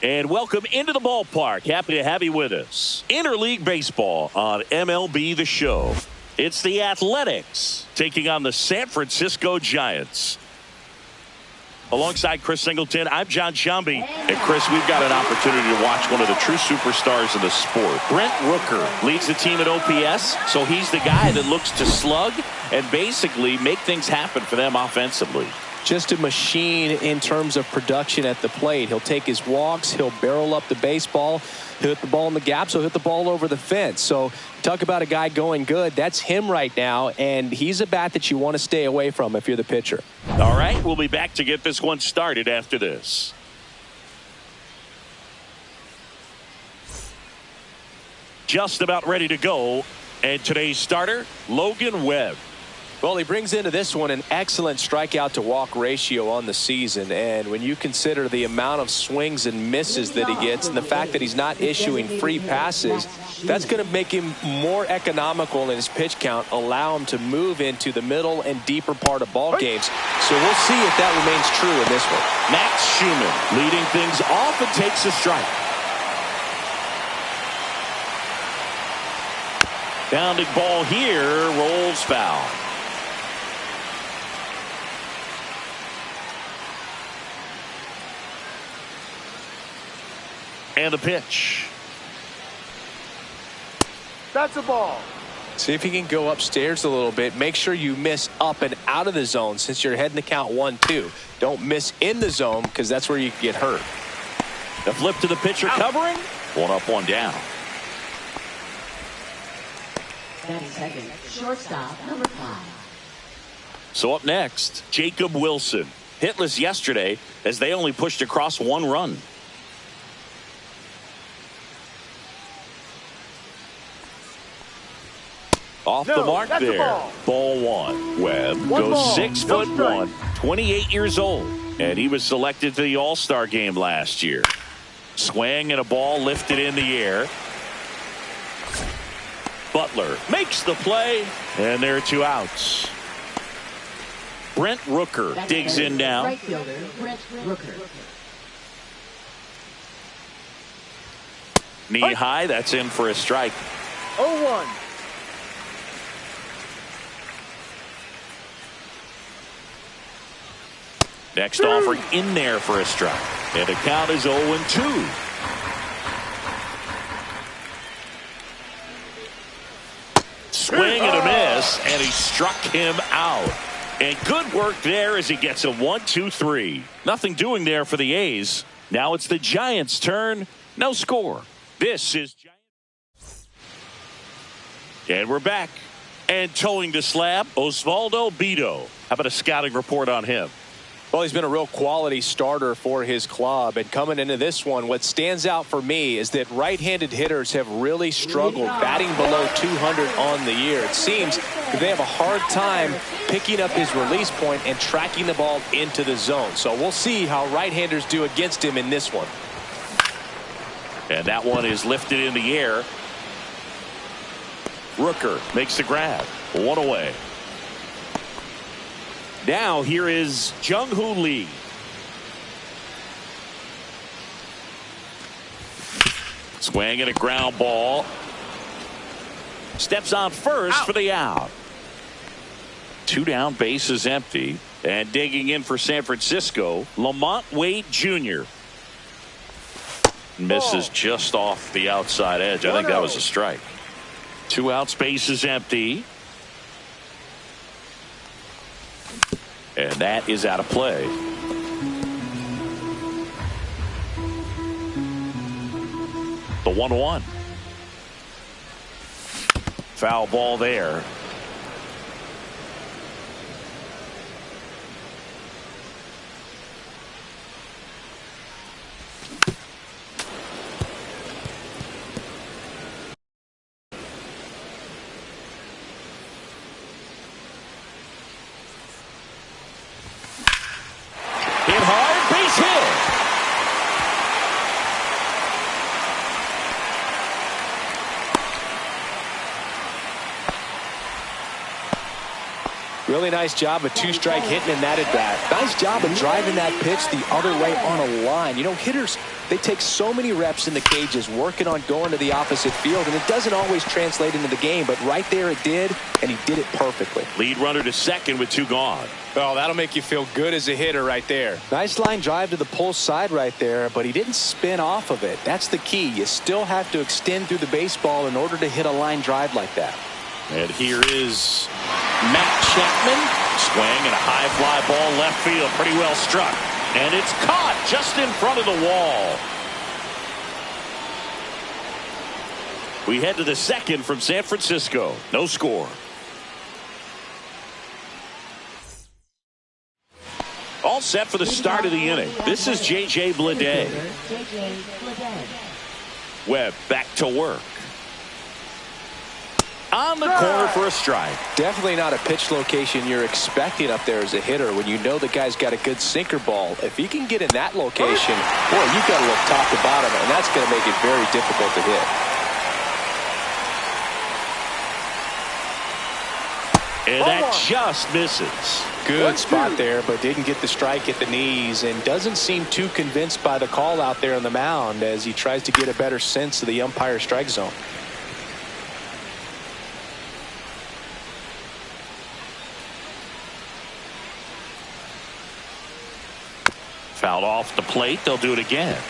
And welcome into the ballpark. Happy to have you with us. Interleague Baseball on MLB The Show. It's the Athletics taking on the San Francisco Giants. Alongside Chris Singleton, I'm John Shambi. And Chris, we've got an opportunity to watch one of the true superstars in the sport. Brent Rooker leads the team at OPS, so he's the guy that looks to slug and basically make things happen for them offensively. Just a machine in terms of production at the plate. He'll take his walks. He'll barrel up the baseball. He'll hit the ball in the gaps. He'll hit the ball over the fence. So talk about a guy going good. That's him right now, and he's a bat that you want to stay away from if you're the pitcher. All right, we'll be back to get this one started after this. Just about ready to go. And today's starter, Logan Webb. Well, he brings into this one an excellent strikeout to walk ratio on the season. And when you consider the amount of swings and misses that he gets and the fact that he's not issuing free passes, that's going to make him more economical in his pitch count, allow him to move into the middle and deeper part of ball games. So we'll see if that remains true in this one. Max Schumann leading things off and takes a strike. Bounding ball here, rolls foul. And the pitch. That's a ball. See if he can go upstairs a little bit. Make sure you miss up and out of the zone since you're heading to count 1-2. Don't miss in the zone because that's where you get hurt. The flip to the pitcher covering. One up, one down. Second, shortstop, number 5. So up next, Jacob Wilson. Hitless yesterday as they only pushed across 1 run. Off the mark there. Ball 1. Webb goes 6'1", 28 years old. And he was selected to the All-Star game last year. Swing and a ball lifted in the air. Butler makes the play. And there are 2 outs. Brent Rooker digs in now. Right fielder, Brent Rooker. Knee high, that's in for a strike. 0-1. Next offering in there for a strike. And the count is 0-2. Swing and a miss, and he struck him out. And good work there as he gets a 1-2-3. Nothing doing there for the A's. Now it's the Giants' turn. No score. This is Giants. And we're back. And towing the slab, Osvaldo Bido. How about a scouting report on him? Well, he's been a real quality starter for his club. And coming into this one, what stands out for me is that right-handed hitters have really struggled batting below 200 on the year. It seems that they have a hard time picking up his release point and tracking the ball into the zone. So we'll see how right-handers do against him in this one. And that one is lifted in the air. Rooker makes the grab. 1 away. Now here is Jung-Hoo Lee. Swing and a ground ball. Steps on first for the out. 2 down, base is empty. And digging in for San Francisco, Lamont Wade Jr. Misses just off the outside edge. I think that was a strike. 2 outs, base is empty. And that is out of play. The 1-1. Foul ball there. Hit hard, base hit. Really nice job of 2-strike hitting in that at bat. Nice job of driving that pitch the other way on a line. You know, hitters, they take so many reps in the cages working on going to the opposite field, and it doesn't always translate into the game, but right there it did, and he did it perfectly. Lead runner to second with 2 gone. Oh, that'll make you feel good as a hitter right there. Nice line drive to the pull side right there, but he didn't spin off of it. That's the key. You still have to extend through the baseball in order to hit a line drive like that. And here is Matt Chapman. Swing and a high fly ball left field. Pretty well struck. And it's caught just in front of the wall. We head to the second from San Francisco. No score. All set for the start of the inning. This is J.J. Bleday. Webb back to work. On the corner for a strike. Definitely not a pitch location you're expecting up there as a hitter when you know the guy's got a good sinker ball. If he can get in that location, boy, you've got to look top to bottom, and that's going to make it very difficult to hit. And that just misses. Good spot there, but didn't get the strike at the knees and doesn't seem too convinced by the call out there on the mound as he tries to get a better sense of the umpire strike zone. Fouled off the plate. They'll do it again.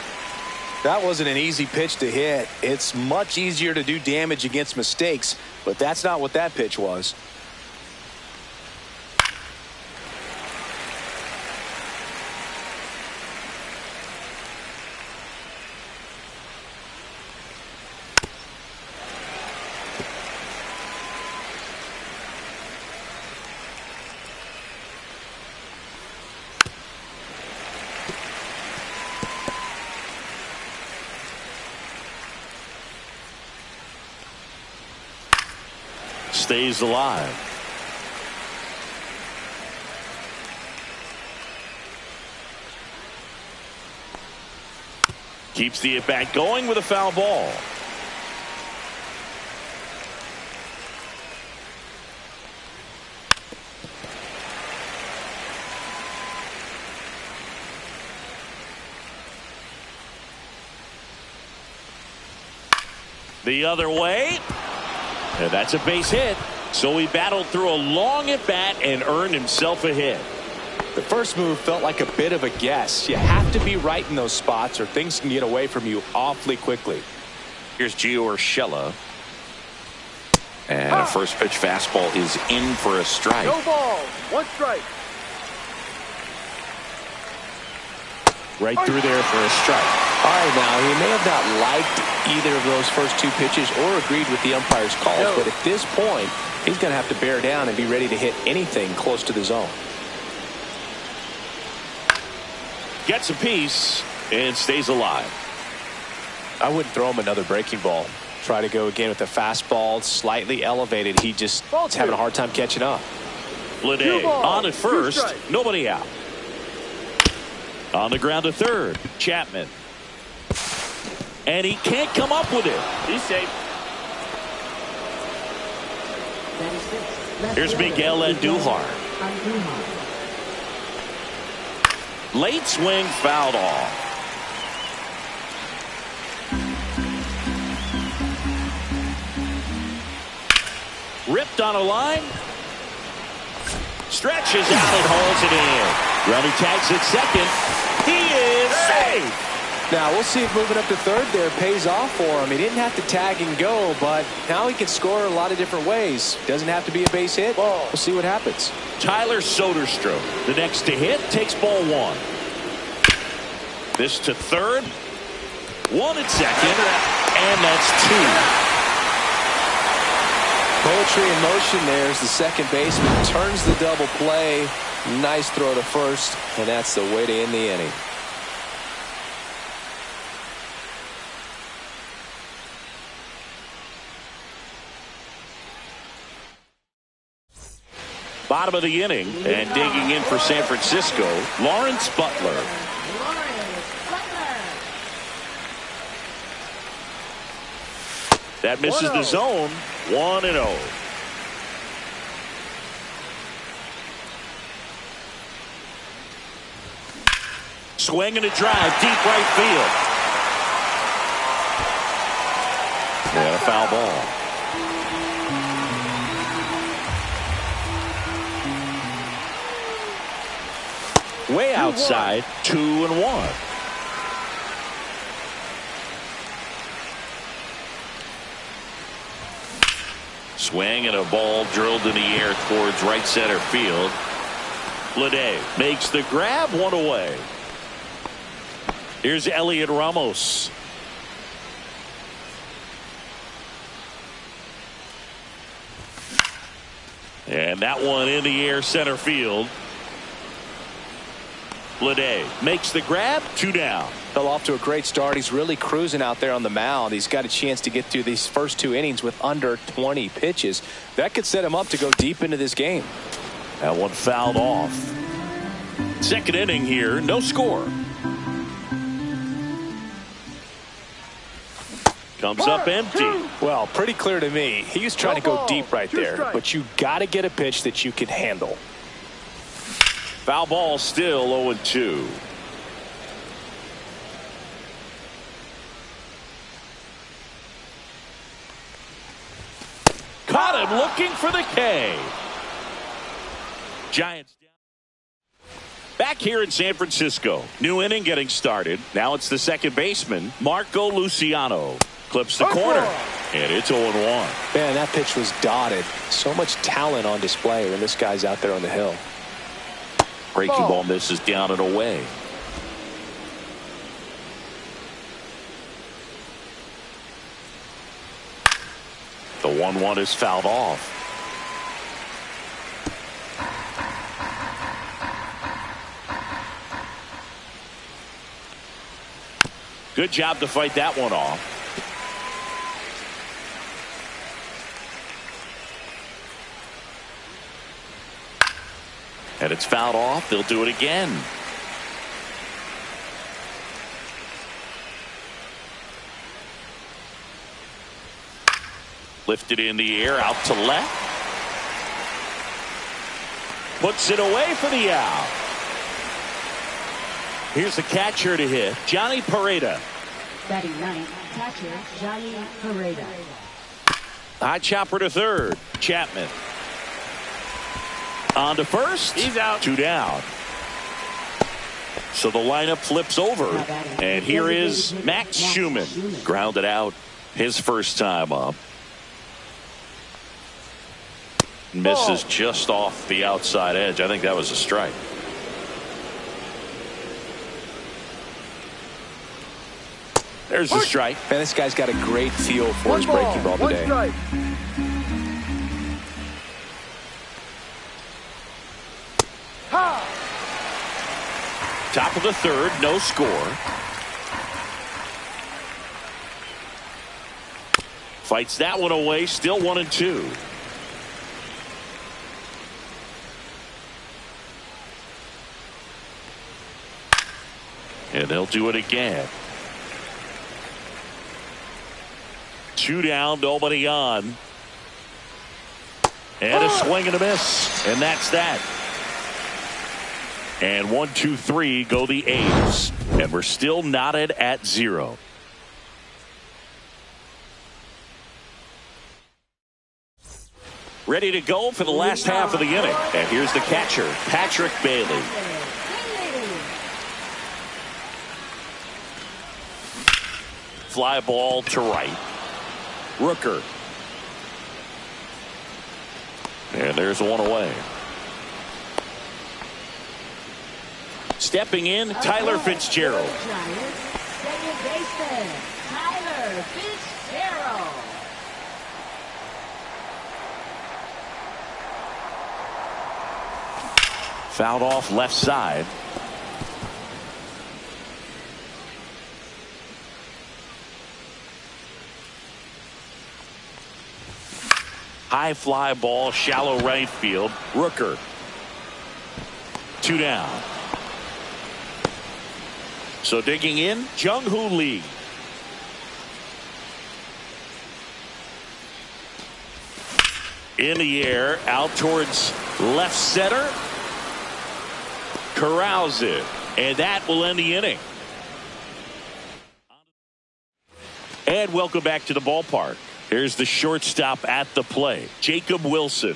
That wasn't an easy pitch to hit. It's much easier to do damage against mistakes, but that's not what that pitch was. Stays alive. Keeps the at-bat going with a foul ball. The other way. And that's a base hit. So he battled through a long at bat and earned himself a hit. The first move felt like a bit of a guess. You have to be right in those spots or things can get away from you awfully quickly. Here's Gio Urshela. And a first pitch fastball is in for a strike. No ball. 1 strike. Right through there for a strike. All right, now, he may have not liked either of those first 2 pitches or agreed with the umpire's calls, but at this point, he's going to have to bear down and be ready to hit anything close to the zone. Gets a piece and stays alive. I wouldn't throw him another breaking ball. Try to go again with the fastball, slightly elevated. He just is having a hard time catching up. Bleday on at first, nobody out. On the ground to third, Chapman. And he can't come up with it. He's safe. Here's Miguel Andujar. Late swing, fouled off. Ripped on a line. Stretches out and holds it in. Runner tags at second. He is safe. Now, we'll see if moving up to third there pays off for him. He didn't have to tag and go, but now he can score a lot of different ways. Doesn't have to be a base hit. We'll see what happens. Tyler Soderstrom, the next to hit, takes ball one. This to third. One at second, and that's two. Poetry in motion there as the second baseman turns the double play. Nice throw to first, and that's the way to end the inning. Bottom of the inning, and digging in for San Francisco, Lawrence Butler. That misses the zone. 1-0. Swing and a drive, deep right field. And a foul ball. Way outside, 2-1. Swing and a ball drilled in the air towards right center field. Lede makes the grab, one away. Here's Elliot Ramos. And that one in the air center field. Lede makes the grab, 2 down. Fell off to a great start. He's really cruising out there on the mound. He's got a chance to get through these first 2 innings with under 20 pitches. That could set him up to go deep into this game. That one fouled off. Second inning here, no score. Comes up empty. Well, pretty clear to me. He was trying to go deep right there, but you got to get a pitch that you can handle. Foul ball, still 0-2. Caught him looking for the K. Giants down. Back here in San Francisco. New inning getting started. Now it's the second baseman, Marco Luciano. Clips the corner, and it's 0-1. Man, that pitch was dotted. So much talent on display when this guy's out there on the hill. Breaking ball misses down and away. The 1-1 is fouled off. Good job to fight that one off. And it's fouled off. They'll do it again. Lifted in the air, out to left. Puts it away for the out. Here's the catcher to hit, Johnny Pareda. Batting ninth, catcher Johnny Pareda. High chopper to third, Chapman. On to first. He's out. 2 down. So the lineup flips over. And here is Max Schumann. Grounded out his first time up. Misses just off the outside edge. I think that was a strike. There's the strike. Man, this guy's got a great feel for his breaking ball today. Top of the third, no score. Fights that one away, still 1-2. And they'll do it again. 2 down, nobody on. And a swing and a miss. And that's that. And 1, 2, 3 go the A's. And we're still knotted at 0. Ready to go for the last half of the inning. And here's the catcher, Patrick Bailey. fly ball to right. Rooker. And there's one away. Stepping in, Tyler Fitzgerald. Second baseman, Tyler Fitzgerald. Fouled off left side. High fly ball, shallow right field. Rooker. 2 down. So digging in, Jung-Hoo Lee. In the air, out towards left center. Corrals it, and that will end the inning. And welcome back to the ballpark. Here's the shortstop at the plate, Jacob Wilson.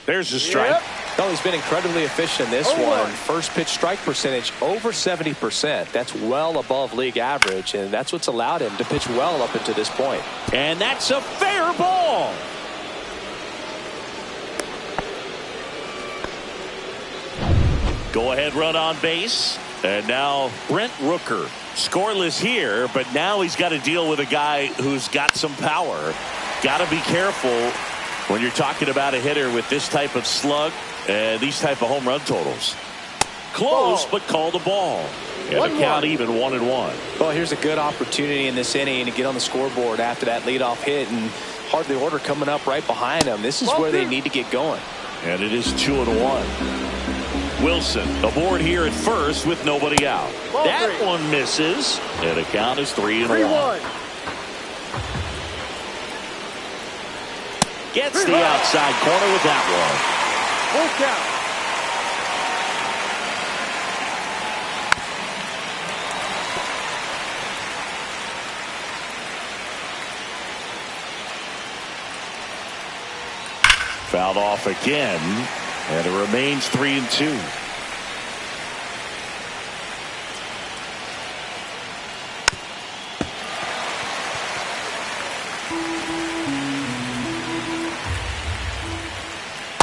There's a strike. Yep. Well, he's been incredibly efficient in this one. First pitch strike percentage over 70%. That's well above league average, and that's what's allowed him to pitch well up until this point. And that's a fair ball. Go ahead run on base. And now Brent Rooker. Scoreless here, but now he's got to deal with a guy who's got some power. Got to be careful when you're talking about a hitter with this type of slug and these type of home run totals. Close, but called a ball. And the count even 1-1. Well, here's a good opportunity in this inning to get on the scoreboard after that leadoff hit, and hardly order coming up right behind them. This is where they need to get going. And it is 2-1. Wilson aboard here at first with nobody out. That one misses, and the count is 3-1. Gets the outside corner with that one. Full count. Fouled off again, and it remains 3-2.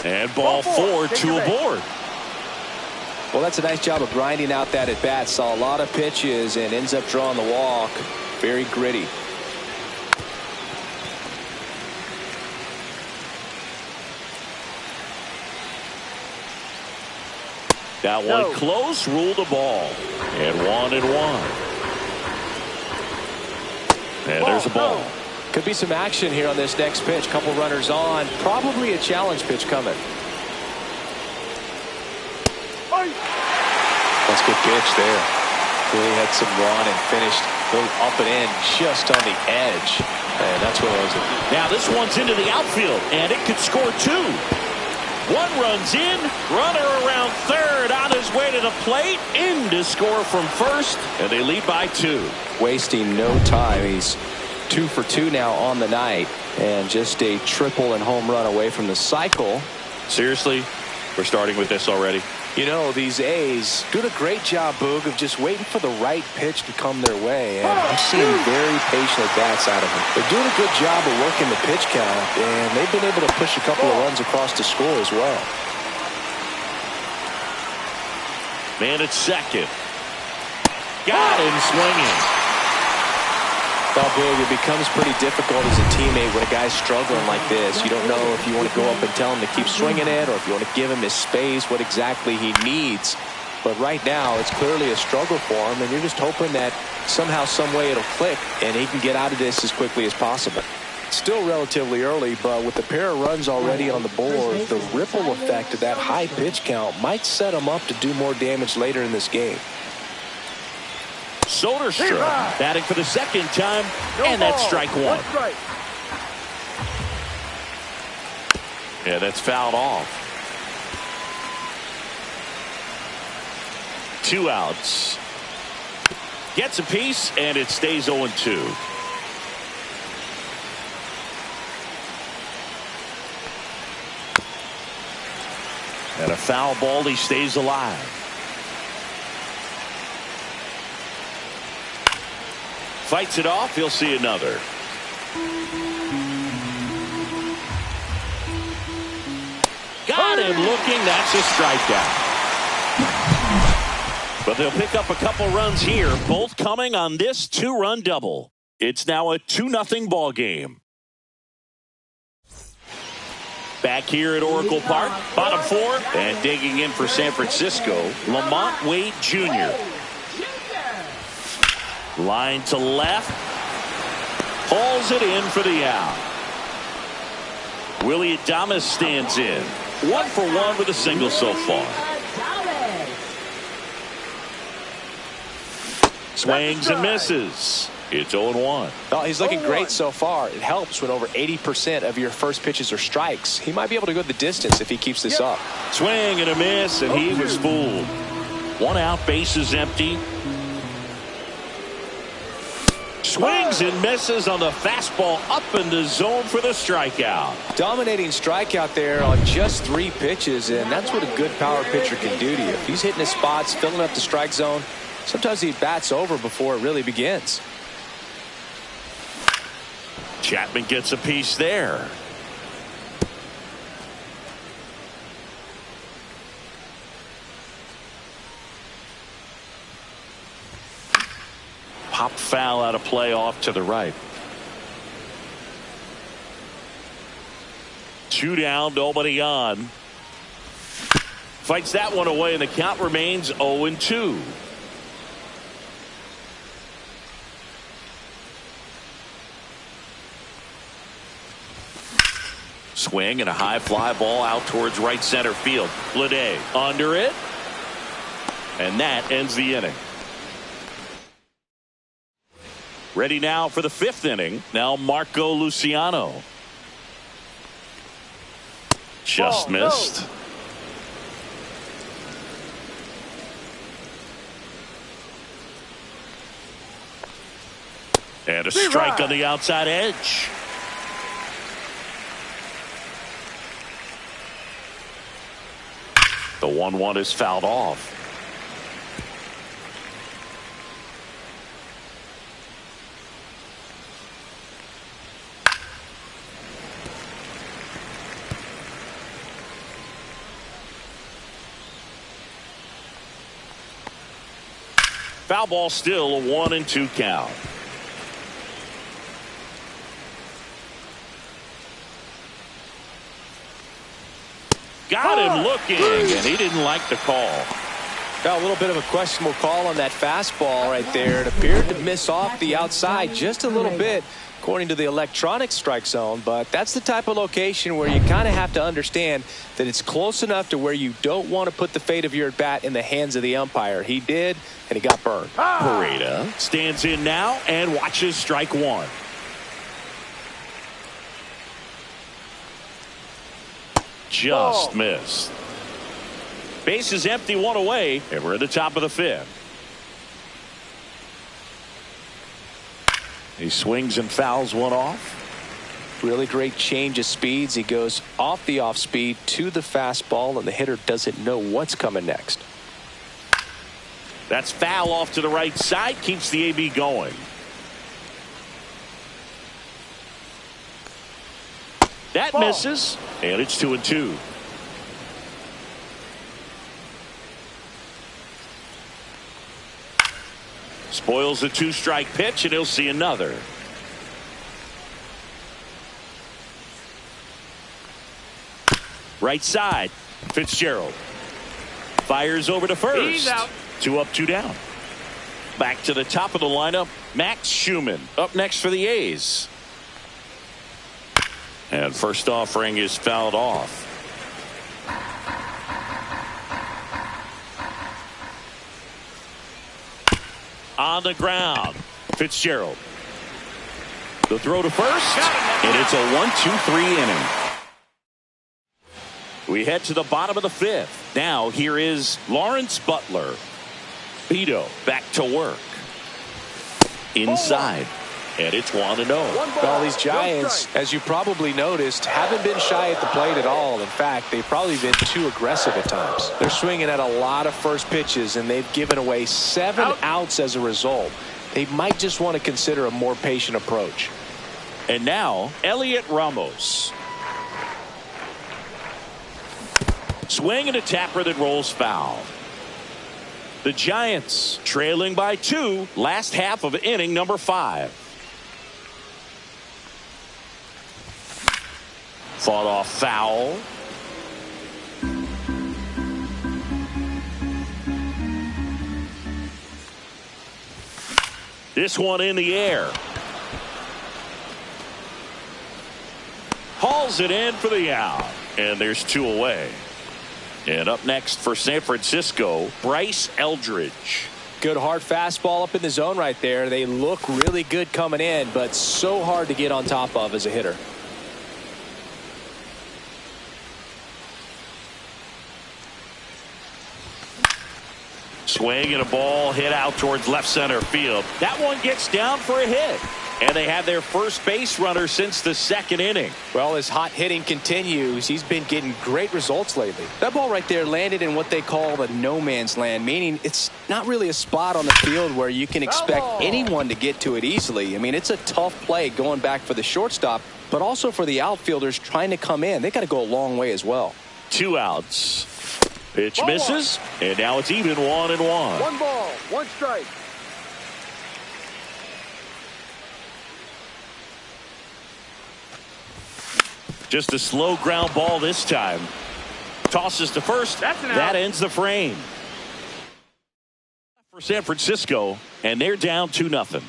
And ball 4, 2 aboard. Well, that's a nice job of grinding out that at bat. Saw a lot of pitches and ends up drawing the walk. Very gritty. That one close, ruled a ball. And 1-1. And there's a ball. Could be some action here on this next pitch. Couple runners on. Probably a challenge pitch coming. That's a good pitch there. Really had some run and finished a little up and in just on the edge. And that's what it was. Now this one's into the outfield, and it could score 2. One runs in, runner around third, on his way to the plate, in to score from first, and they lead by 2. Wasting no time. He's 2 for 2 now on the night, and just a triple and home run away from the cycle. Seriously, we're starting with this already. You know, these A's doing a great job, Boog, of just waiting for the right pitch to come their way. And I'm seeing very patient at-bats out of them. They're doing a good job of working the pitch count, and they've been able to push a couple of runs across the score as well. Man at second. Got him swinging. Well, Boog, it becomes pretty difficult as a teammate when a guy's struggling like this. You don't know if you want to go up and tell him to keep swinging it, or if you want to give him his space, what exactly he needs. But right now, it's clearly a struggle for him, and you're just hoping that somehow, some way it'll click, and he can get out of this as quickly as possible. Still relatively early, but with a pair of runs already on the board, the ripple effect of that high pitch count might set him up to do more damage later in this game. Soderstrom batting for the second time, and that's strike 1. Yeah, that's fouled off. 2 outs. Gets a piece, and it stays 0-2. And a foul ball, he stays alive. Fights it off. He'll see another. Got him looking. That's a strikeout. But they'll pick up a couple runs here, both coming on this two-run double. It's now a 2-0 ball game. Back here at Oracle Park, bottom four, and digging in for San Francisco, Lamont Wade Jr. Line to left. Hauls it in for the out. Willie Adames stands in. 1 for 1 with a single so far. Swings and misses. It's 0-1. Well, he's looking great so far. It helps when over 80% of your first pitches are strikes. He might be able to go the distance if he keeps this up. Swing and a miss, and he was fooled. 1 out, bases empty. Swings and misses on the fastball up in the zone for the strikeout. Dominating strikeout there on just 3 pitches, and that's what a good power pitcher can do to you. If he's hitting his spots, filling up the strike zone, sometimes he bats over before it really begins. Chapman gets a piece there. Pop foul out of play off to the right. 2 down, nobody on. Fights that one away, and the count remains 0-2. Swing and a high fly ball out towards right center field. Bleday under it. And that ends the inning. Ready now for the 5th inning. Now Marco Luciano. Just missed. And a strike on the outside edge. The 1-1 is fouled off. Foul ball, still a 1-2 count. Got him looking, and he didn't like the call. Got a little bit of a questionable call on that fastball right there. It appeared to miss off the outside just a little bit, according to the electronic strike zone. But that's the type of location where you kind of have to understand that it's close enough to where you don't want to put the fate of your at bat in the hands of the umpire. He did, and he got burned. Pareda stands in now and watches strike 1. Just missed. Base is empty, 1 away, and we're at the top of the 5th. He swings and fouls one off. Really great change of speeds. He goes off the off speed to the fastball, and the hitter doesn't know what's coming next. That's foul off to the right side, keeps the AB going. That misses, and it's 2-2. Spoils the 2-strike pitch, and he'll see another. Right side, Fitzgerald fires over to first. He's out. 2 up, 2 down. Back to the top of the lineup, Max Schumann up next for the A's. And first offering is fouled off. On the ground, Fitzgerald. The throw to first, and it's a 1-2-3 inning. We head to the bottom of the 5th. Now here is Lawrence Butler. Vito back to work. Inside. And it's 1-0. Well, these Giants, as you probably noticed, haven't been shy at the plate at all. In fact, they've probably been too aggressive at times. They're swinging at a lot of first pitches, and they've given away 7 outs as a result. they might just want to consider a more patient approach. And now, Elliot Ramos. Swing and a tapper that rolls foul. The Giants trailing by 2, last half of inning number 5. Fought off foul. This one in the air. Hauls it in for the out. And there's 2 away. And up next for San Francisco, Bryce Eldridge. Good hard fastball up in the zone right there. They look really good coming in, but so hard to get on top of as a hitter. Swing and a ball hit out towards left center field. That one gets down for a hit. And they have their first base runner since the 2nd inning. Well, as hot hitting continues, he's been getting great results lately. That ball right there landed in what they call the no man's land, meaning it's not really a spot on the field where you can expect anyone to get to it easily. I mean, it's a tough play going back for the shortstop, but also for the outfielders trying to come in. They got to go a long way as well. 2 outs. Pitch misses, and now it's even 1-1. 1 ball, 1 strike. Just a slow ground ball this time. Tosses to first. That ends the frame. For San Francisco, and they're down 2-0.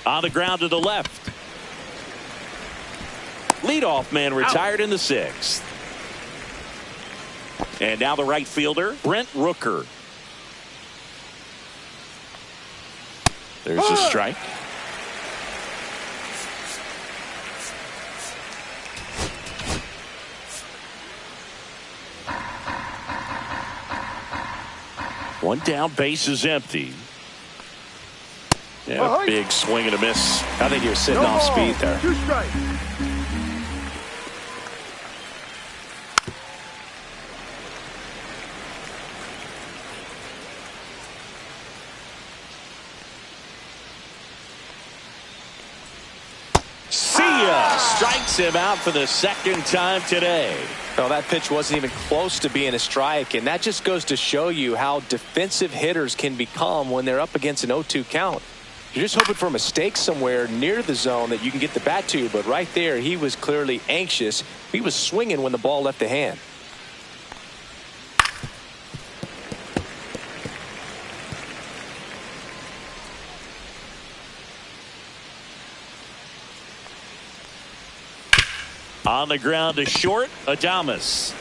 On the ground to the left. Leadoff man retired in the 6th. And now the right fielder, Brent Rooker. There's a strike. One down, base is empty. Yeah, big swing and a miss. I think he was sitting off speed there. 2 strikes. See ya! Strikes him out for the 2nd time today. Well, that pitch wasn't even close to being a strike, and that just goes to show you how defensive hitters can become when they're up against an 0-2 count. You're just hoping for a mistake somewhere near the zone that you can get the bat to, but right there he was clearly anxious. He was swinging when the ball left the hand. On the ground to short, Adames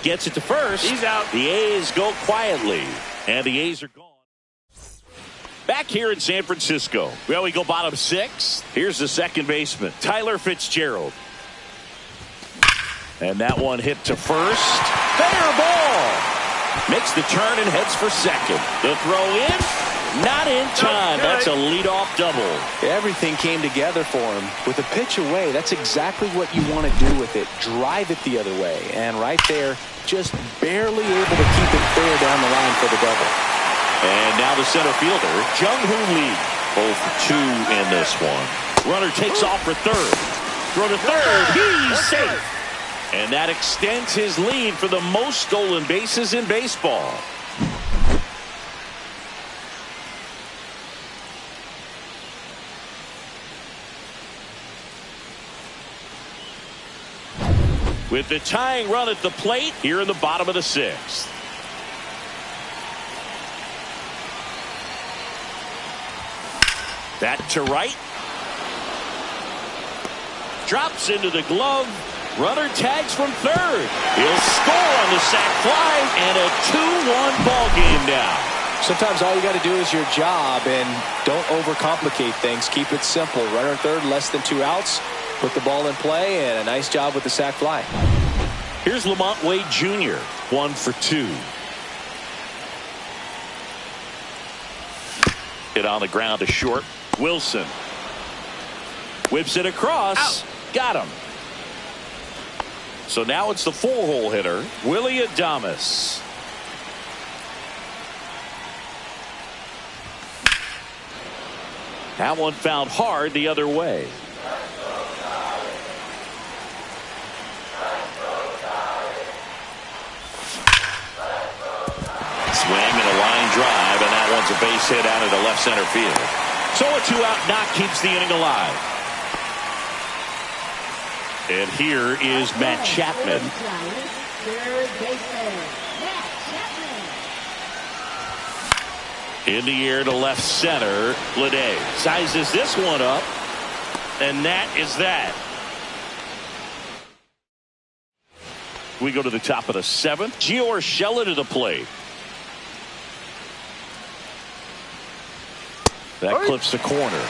gets it to first. He's out. The A's go quietly, and the A's are gone. Back here in San Francisco. Well, we go bottom 6. Here's the second baseman, Tyler Fitzgerald. And that one hit to first. Fair ball. Makes the turn and heads for second. The throw in. Not in time. That's a leadoff double. Everything came together for him. With a pitch away, that's exactly what you want to do with it. Drive it the other way. And right there, just barely able to keep it fair down the line for the double. And now the center fielder, Jung-Hoo Lee. 0 for 2 in this one. Runner takes off for third. Throw to third. He's safe. And that extends his lead for the most stolen bases in baseball. With the tying run at the plate here in the bottom of the 6th. That to right. Drops into the glove. Runner tags from third. He'll score on the sac fly, and a 2-1 ball game now. Sometimes all you got to do is your job, and don't overcomplicate things. Keep it simple. Runner third, less than 2 outs. Put the ball in play, and a nice job with the sac fly. Here's Lamont Wade Jr. 1 for 2. Hit on the ground to short. Wilson whips it across. Out. Got him. So now it's the 4-hole hitter, Willie Adames. That one found hard the other way. Swing and a line drive, and that one's a base hit out into left center field. So a 2-out knock keeps the inning alive. And here is Matt Chapman. In the air to left center, Lede sizes this one up, and that is that. We go to the top of the 7th. Gio Urshela to the plate. That clips the corner.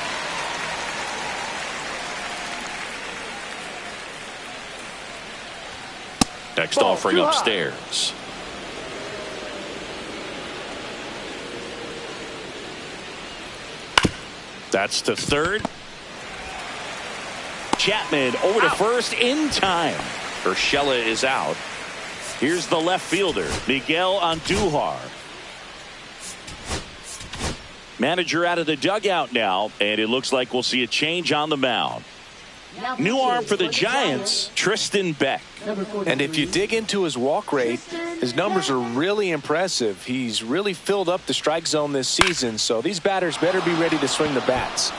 Next offering upstairs. That's to third. Chapman over to first in time. Urshela is out. Here's the left fielder, Miguel Andujar. Manager out of the dugout now, and it looks like we'll see a change on the mound. New arm for the Giants, Tristan Beck. And if you dig into his walk rate, his numbers are really impressive. He's really filled up the strike zone this season, so these batters better be ready to swing the bats.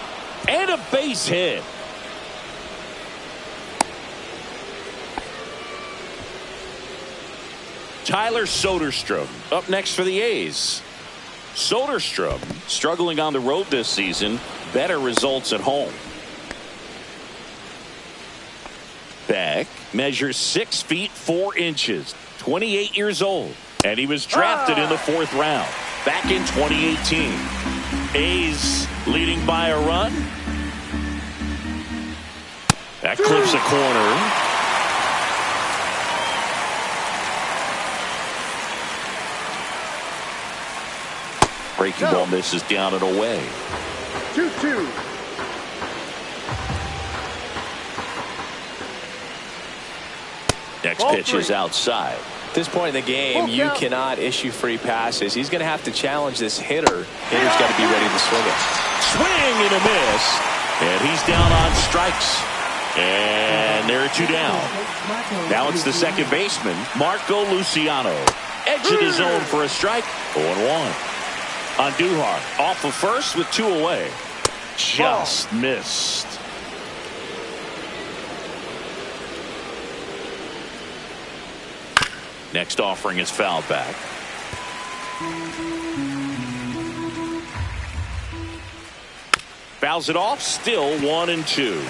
And a base hit. Tyler Soderstrom up next for the A's. Soderstrom struggling on the road this season, better results at home. Beck measures 6 feet 4 inches, 28 years old, and he was drafted in the 4th round back in 2018. A's leading by a run. That clips a corner. Breaking ball misses down and away. 2-2. Next pitch is outside. At this point in the game, you cannot issue free passes. He's going to have to challenge this hitter. Hitter's got to be ready to swing it. Swing and a miss. And he's down on strikes. And there are 2 down. Now it's the second baseman, Marco Luciano. Edge of the zone for a strike. 0-1. Andujar off of first with 2 away. Just missed. Next offering is fouled back. Fouls it off, still 1-2.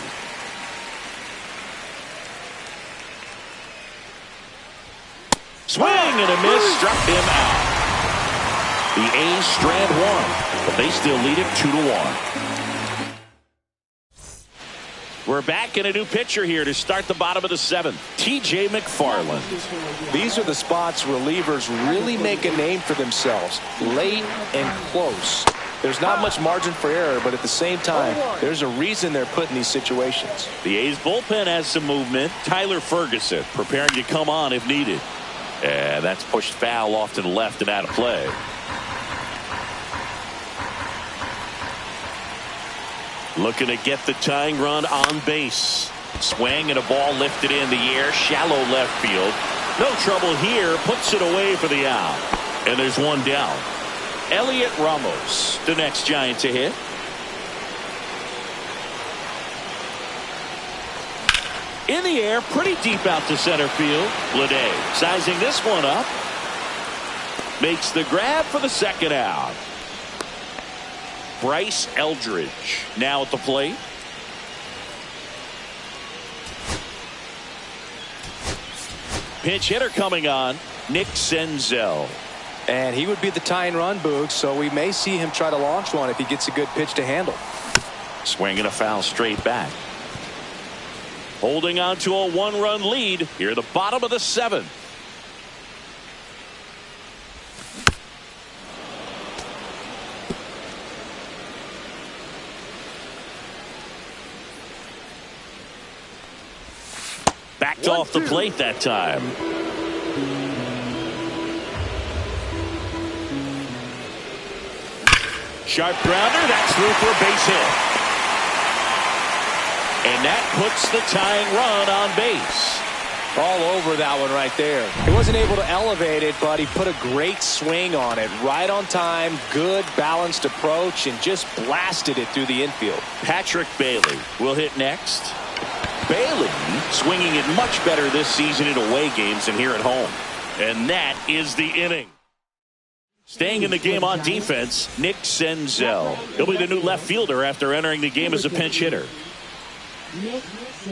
Swing and a miss, struck him out. The A's strand 1, but they still lead it 2-1. We're back in a new pitcher here to start the bottom of the 7th. TJ McFarland. These are the spots relievers really make a name for themselves. Late and close. There's not much margin for error, but at the same time, there's a reason they're put in these situations. The A's bullpen has some movement. Tyler Ferguson preparing to come on if needed. And that's pushed foul off to the left and out of play. Looking to get the tying run on base. Swing and a ball lifted in the air. Shallow left field. No trouble here. Puts it away for the out. And there's 1 down. Elliot Ramos, the next Giant to hit. In the air, pretty deep out to center field. Lede sizing this one up. Makes the grab for the second out. Bryce Eldridge now at the plate. Pinch hitter coming on, Nick Senzel. And he would be the tying run, Boog, so we may see him try to launch one if he gets a good pitch to handle. Swing and a foul straight back. Holding on to a 1-run lead here at the bottom of the 7th. Backed off the plate that time. Sharp grounder, that's through for a base hit. And that puts the tying run on base. All over that one right there. He wasn't able to elevate it, but he put a great swing on it. Right on time, good balanced approach, and just blasted it through the infield. Patrick Bailey will hit next. Bailey swinging it much better this season in away games than here at home. And that is the inning. Staying in the game on defense, Nick Senzel. He'll be the new left fielder after entering the game as a pinch hitter.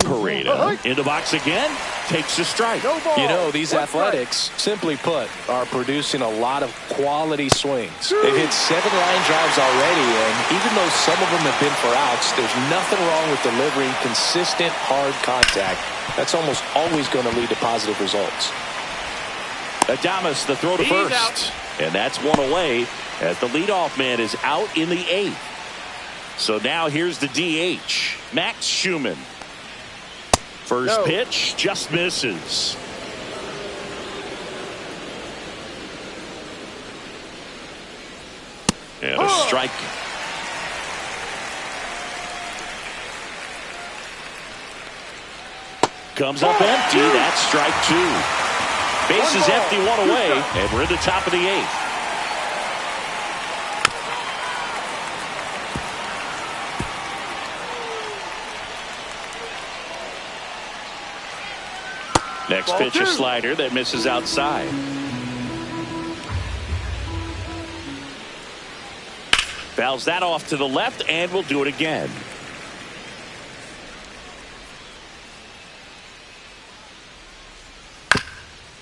Pareda in the box again, takes a strike. You know, these Athletics, simply put, are producing a lot of quality swings. They've hit 7 line drives already, and even though some of them have been for outs, there's nothing wrong with delivering consistent, hard contact. That's almost always going to lead to positive results. Adames, the throw to first. And that's one away as the leadoff man is out in the 8th. So now here's the DH, Max Schumann. First pitch just misses. And a strike. Comes up empty. That's strike 2. Base is empty, 1 away, and we're in the top of the 8th. Next pitch, a slider that misses outside. Fouls that off to the left, and we'll do it again.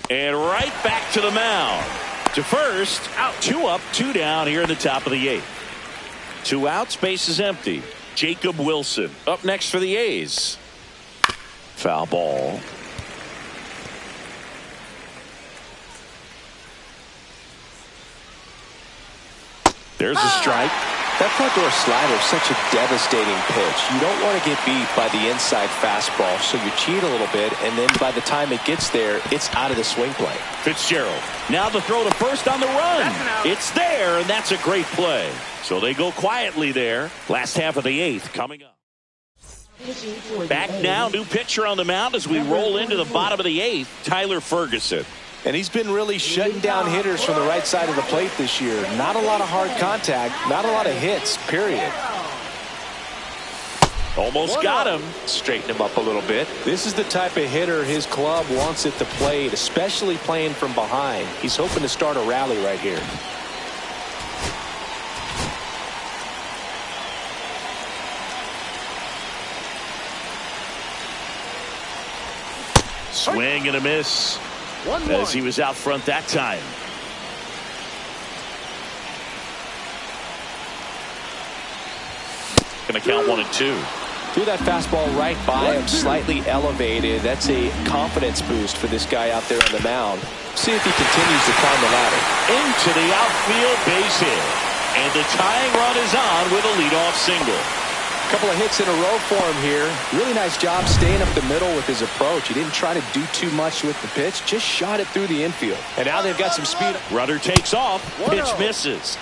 And right back to the mound. To first, out, 2 up, 2 down here in the top of the 8th. 2 outs, base is empty. Jacob Wilson up next for the A's. Foul ball. There's a strike. That front door slider is such a devastating pitch. You don't want to get beat by the inside fastball, so you cheat a little bit, and then by the time it gets there, it's out of the swing play. Fitzgerald. Now the throw to first on the run. It's there, and that's a great play. So they go quietly there. Last half of the 8th coming up. Back now, new pitcher on the mound as we roll into the bottom of the 8th, Tyler Ferguson. And he's been really shutting down hitters from the right side of the plate this year. Not a lot of hard contact, not a lot of hits, period. Almost got him. Straighten him up a little bit. This is the type of hitter his club wants at the plate, especially playing from behind. He's hoping to start a rally right here. Swing and a miss. As he was out front that time. Going to count 1 and 2. Threw that fastball right by him, slightly elevated. That's a confidence boost for this guy out there on the mound. See if he continues to climb the ladder. Into the outfield, base hit. And the tying run is on with a leadoff single. Couple of hits in a row for him here. Really nice job staying up the middle with his approach. He didn't try to do too much with the pitch, just shot it through the infield. And now they've got some speed. Runner takes off. Pitch misses.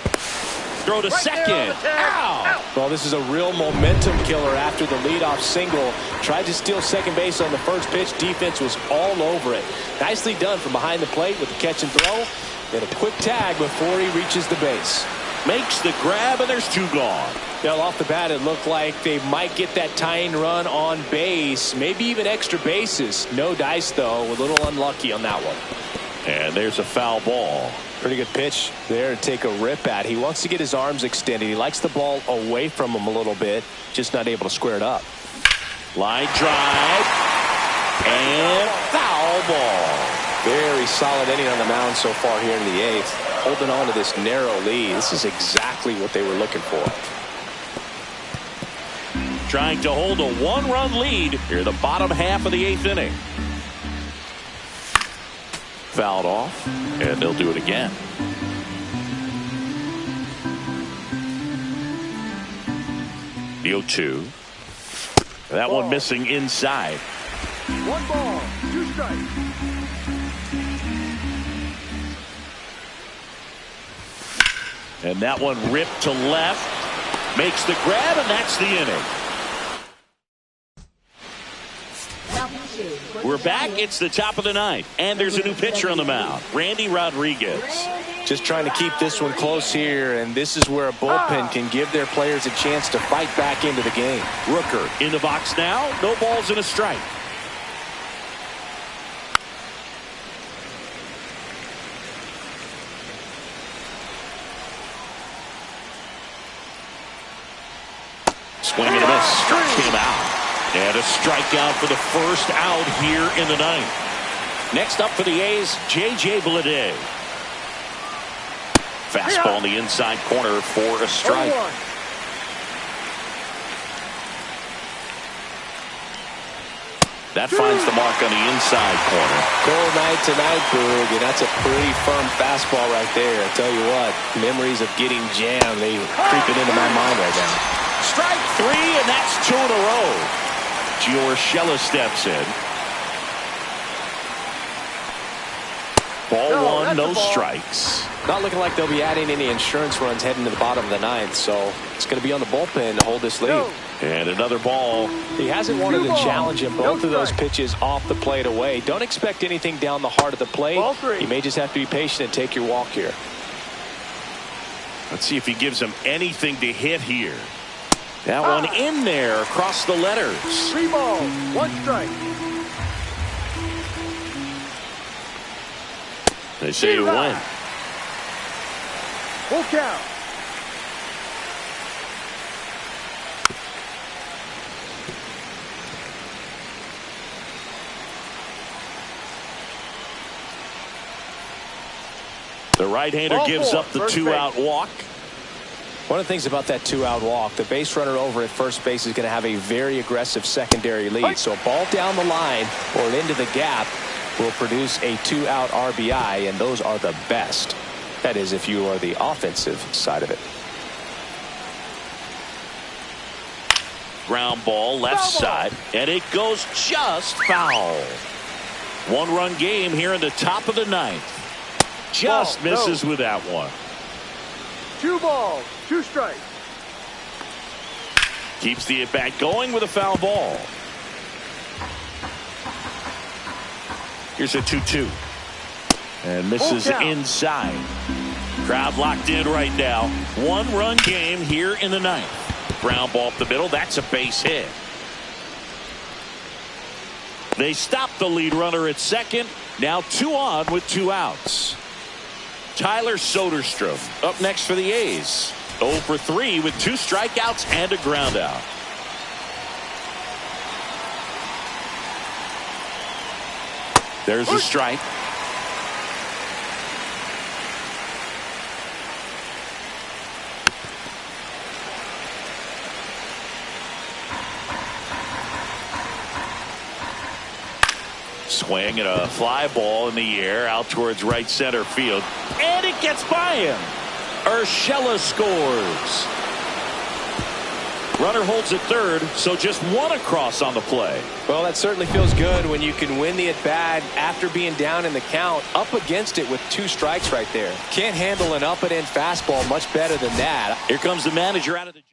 Throw to second. Ow! Well, this is a real momentum killer after the leadoff single. Tried to steal second base on the first pitch. Defense was all over it. Nicely done from behind the plate with the catch and throw. Then a quick tag before he reaches the base. Makes the grab, and there's 2 gone. Well, off the bat, it looked like they might get that tying run on base, maybe even extra bases. No dice, though. A little unlucky on that one. And there's a foul ball. Pretty good pitch there to take a rip at. He wants to get his arms extended. He likes the ball away from him a little bit, just not able to square it up. Line drive. And foul ball. Very solid inning on the mound so far here in the 8th. Holding on to this narrow lead. This is exactly what they were looking for. Trying to hold a 1-run lead here in the bottom half of the 8th inning. Fouled off, and they'll do it again. The 0-2. That one missing inside. 1 ball, 2 strikes. And that one ripped to left. Makes the grab, and that's the inning. We're back. It's the top of the ninth, and there's a new pitcher on the mound, Randy Rodriguez. Just trying to keep this one close here, and this is where a bullpen can give their players a chance to fight back into the game. Rooker in the box now. No balls and a strike. Swing and a miss. Struck him out. And a strikeout for the first out here in the ninth. Next up for the A's, J.J. Bleday. Fastball in the inside corner for a strike. That finds the mark on the inside corner. Cold night tonight, Boog, and that's a pretty firm fastball right there. I tell you what, memories of getting jammed, they creeping into my mind right now. Strike three, and that's two in a row. Urshela steps in. Ball one, no strikes. Not looking like they'll be adding any insurance runs heading to the bottom of the ninth, so it's going to be on the bullpen to hold this lead. And another ball. He hasn't wanted to challenge him. Both of those pitches off the plate away. Don't expect anything down the heart of the plate. You may just have to be patient and take your walk here. Let's see if he gives him anything to hit here. That one in there across the letters. 3 balls, 1 strike. They say you win. Full count. The right-hander gives up the 2-out walk. One of the things about that 2-out walk, the base runner over at first base is going to have a very aggressive secondary lead. So a ball down the line or into the gap will produce a 2-out RBI, and those are the best. That is, if you are the offensive side of it. Ground ball left side, and it goes just foul. 1-run game here in the top of the ninth. Just misses with that one. 2 balls, 2 strikes. Keeps the at-bat going with a foul ball. Here's a 2-2. And misses inside. Crowd locked in right now. 1-run game here in the ninth. Ground ball up the middle. That's a base hit. They stop the lead runner at second. Now 2 on with 2 outs. Tyler Soderstrom up next for the A's. 0 for 3 with 2 strikeouts and a ground out. There's a strike. Swing and a fly ball in the air out towards right center field. And it gets by him. Urshela scores. Runner holds at third, so just 1 across on the play. Well, that certainly feels good when you can win the at-bat after being down in the count, up against it with 2 strikes right there. Can't handle an up and in fastball much better than that. Here comes the manager out of the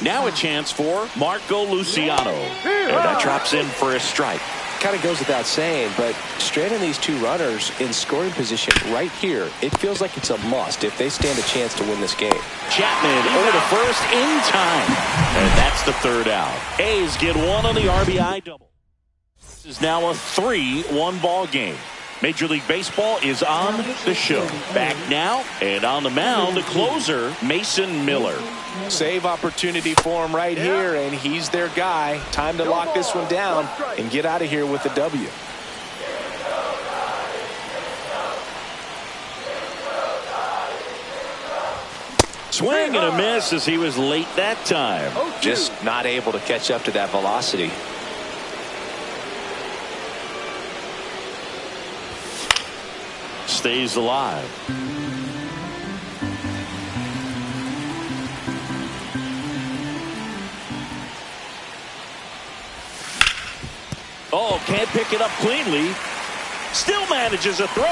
Now a chance for Marco Luciano. And that drops in for a strike. Kind of goes without saying, but straight on these 2 runners in scoring position right here, it feels like it's a must if they stand a chance to win this game. Chapman over to first in time. And that's the 3rd out. A's get 1 on the RBI double. This is now a 3-1 ball game. Major League Baseball is on the show. Back now, and on the mound, the closer, Mason Miller. Save opportunity for him right here, and he's their guy. Time to lock this one down and get out of here with the W. Swing and a miss as he was late that time. Just not able to catch up to that velocity. Stays alive. Oh, can't pick it up cleanly. Still manages a throw,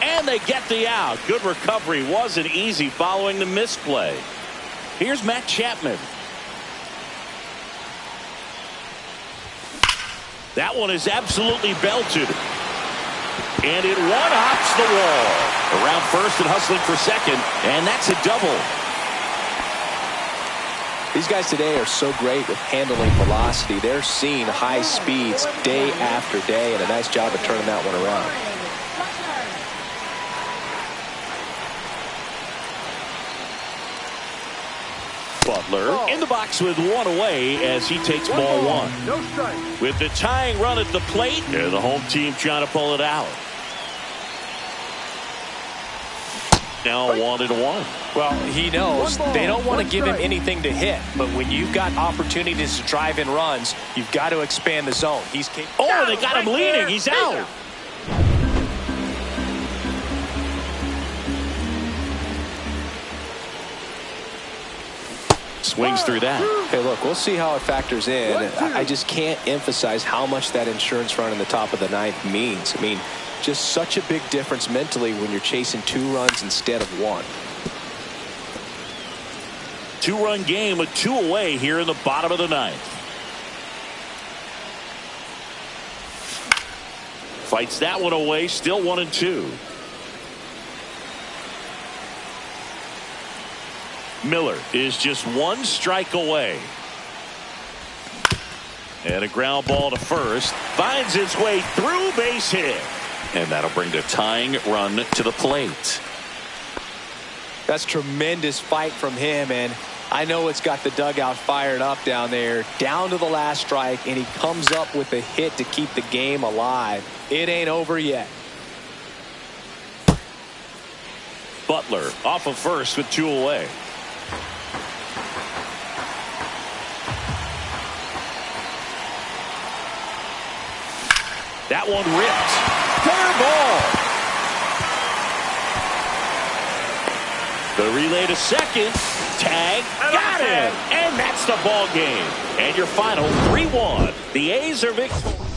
and they get the out. Good recovery. Wasn't easy following the misplay. Here's Matt Chapman. That one is absolutely belted. And it one-hops the wall. Around first and hustling for second, and that's a double. These guys today are so great with handling velocity. They're seeing high speeds day after day, and a nice job of turning that one around. Butler in the box with one away as he takes ball one. No strike. With the tying run at the plate, and the home team trying to pull it out. Now 1-1. Well, he knows they don't want to give him anything to hit, but when you've got opportunities to drive in runs, you've got to expand the zone. He's capable. Oh, they got him leading. He's out. Swings through that. Hey, look, we'll see how it factors in. I just can't emphasize how much that insurance run in the top of the ninth means. I mean, just such a big difference mentally when you're chasing 2 runs instead of 1. 2-run game with 2 away here in the bottom of the ninth. Fights that one away, still 1-2. Miller is just 1 strike away. And a ground ball to first. Finds its way through, base hit. And that'll bring the tying run to the plate. That's tremendous fight from him, and I know it's got the dugout fired up down there. Down to the last strike, and he comes up with a hit to keep the game alive. It ain't over yet. Butler off of first with 2 away. That one ripped. Fair ball. The relay to second. Tag. Got him. And that's the ball game. And your final 3-1. The A's are victorious.